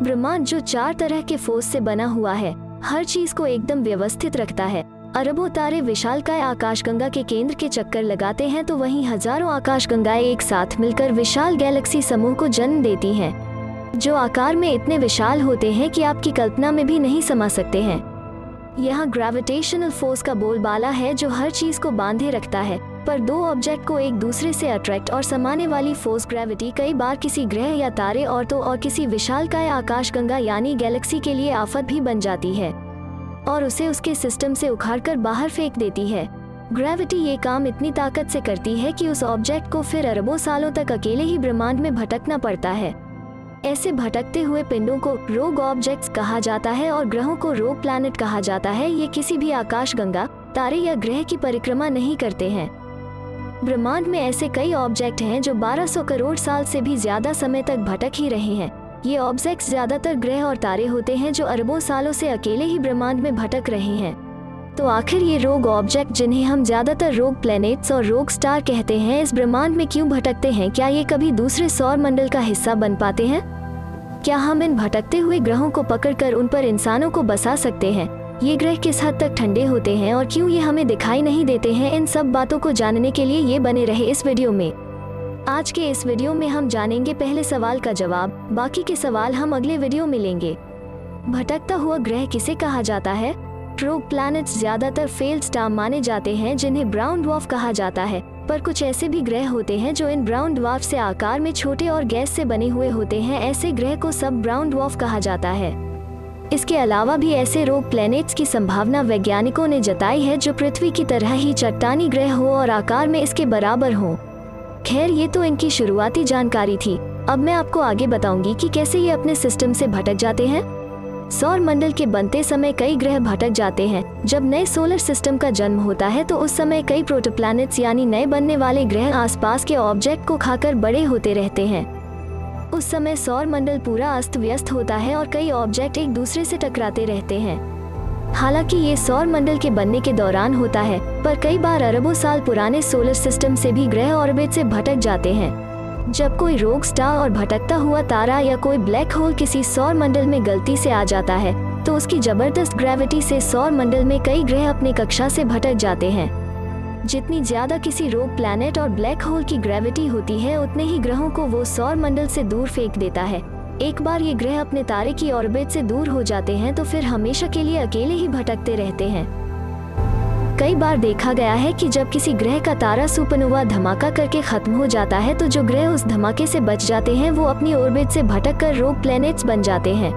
ब्रह्मांड जो 4 तरह के फोर्स से बना हुआ है, हर चीज को एकदम व्यवस्थित रखता है। अरबों तारे विशालकाय आकाशगंगा के केंद्र के चक्कर लगाते हैं, तो वहीं हजारों आकाशगंगाएं एक साथ मिलकर विशाल गैलेक्सी समूह को जन्म देती हैं, जो आकार में इतने विशाल होते हैं कि आपकी कल्पना में भी नहीं समा सकते हैं। यहाँ ग्रेविटेशनल फोर्स का बोलबाला है जो हर चीज को बांधे रखता है, पर दो ऑब्जेक्ट को एक दूसरे से अट्रैक्ट और समाने वाली फोर्स ग्रेविटी कई बार किसी ग्रह या तारे और किसी विशालकाय आकाशगंगा यानी गैलेक्सी के लिए आफत भी बन जाती है और उसे उसके सिस्टम से उखाड़कर बाहर फेंक देती है। ग्रेविटी ये काम इतनी ताकत से करती है कि उस ऑब्जेक्ट को फिर अरबों सालों तक अकेले ही ब्रह्मांड में भटकना पड़ता है। ऐसे भटकते हुए पिंडों को रोग ऑब्जेक्ट्स कहा जाता है और ग्रहों को रोग प्लैनेट कहा जाता है। ये किसी भी आकाशगंगा, तारे या ग्रह की परिक्रमा नहीं करते हैं। ब्रह्मांड में ऐसे कई ऑब्जेक्ट हैं जो 1200 करोड़ साल से भी ज्यादा समय तक भटक ही रहे हैं। ये ऑब्जेक्ट्स ज्यादातर ग्रह और तारे होते हैं जो अरबों सालों से अकेले ही ब्रह्मांड में भटक रहे हैं। तो आखिर ये रोग ऑब्जेक्ट, जिन्हें हम ज्यादातर रोग प्लैनेट्स और रोग स्टार कहते हैं, इस ब्रह्मांड में क्यों भटकते हैं? क्या ये कभी दूसरे सौर मंडल का हिस्सा बन पाते हैं? क्या हम इन भटकते हुए ग्रहों को पकड़कर उन पर इंसानों को बसा सकते हैं? ये ग्रह किस हद तक ठंडे होते हैं और क्यों ये हमें दिखाई नहीं देते हैं? इन सब बातों को जानने के लिए ये बने रहे इस वीडियो में। आज के इस वीडियो में हम जानेंगे पहले सवाल का जवाब, बाकी के सवाल हम अगले वीडियो में लेंगे। भटकता हुआ ग्रह किसे कहा जाता है? रोग प्लैनेट्स ज्यादातर फेल्ड स्टार माने जाते हैं, जिन्हें ब्राउन ड्वार्फ कहा जाता है, पर कुछ ऐसे भी ग्रह होते हैं जो इन ब्राउन ड्वार्फ से आकार में छोटे और गैस से बने हुए होते हैं। ऐसे ग्रह को सब ब्राउन ड्वार्फ कहा जाता है। इसके अलावा भी ऐसे रोग प्लैनेट्स की संभावना वैज्ञानिकों ने जताई है जो पृथ्वी की तरह ही चट्टानी ग्रह हो और आकार में इसके बराबर हो। खैर, ये तो इनकी शुरुआती जानकारी थी। अब मैं आपको आगे बताऊंगी कि कैसे ये अपने सिस्टम से भटक जाते हैं। सौर मंडल के बनते समय कई ग्रह भटक जाते हैं। जब नए सोलर सिस्टम का जन्म होता है तो उस समय कई प्रोटोप्लैनेट्स यानी नए बनने वाले ग्रह आसपास के ऑब्जेक्ट को खाकर बड़े होते रहते हैं। उस समय सौर मंडल पूरा अस्त व्यस्त होता है और कई ऑब्जेक्ट एक दूसरे से टकराते रहते हैं। हालांकि ये सौर मंडल के बनने के दौरान होता है, पर कई बार अरबों साल पुराने सोलर सिस्टम से भी ग्रह ऑर्बिट से भटक जाते हैं। जब कोई रोग स्टार और भटकता हुआ तारा या कोई ब्लैक होल किसी सौर मंडल में गलती से आ जाता है, तो उसकी जबरदस्त ग्रेविटी से सौर मंडल में कई ग्रह अपनी कक्षा से भटक जाते हैं। जितनी ज्यादा किसी रोग प्लैनेट और ब्लैक होल की ग्रेविटी होती है, उतने ही ग्रहों को वो सौर मंडल से दूर फेंक देता है। एक बार ये ग्रह अपने तारे की ऑर्बिट से दूर हो जाते हैं तो फिर हमेशा के लिए अकेले ही भटकते रहते हैं। कई बार देखा गया है कि जब किसी ग्रह का तारा सुपरनोवा धमाका करके खत्म हो जाता है, तो जो ग्रह उस धमाके से बच जाते हैं वो अपनी ऑर्बिट से भटककर रोग प्लैनेट्स बन जाते हैं।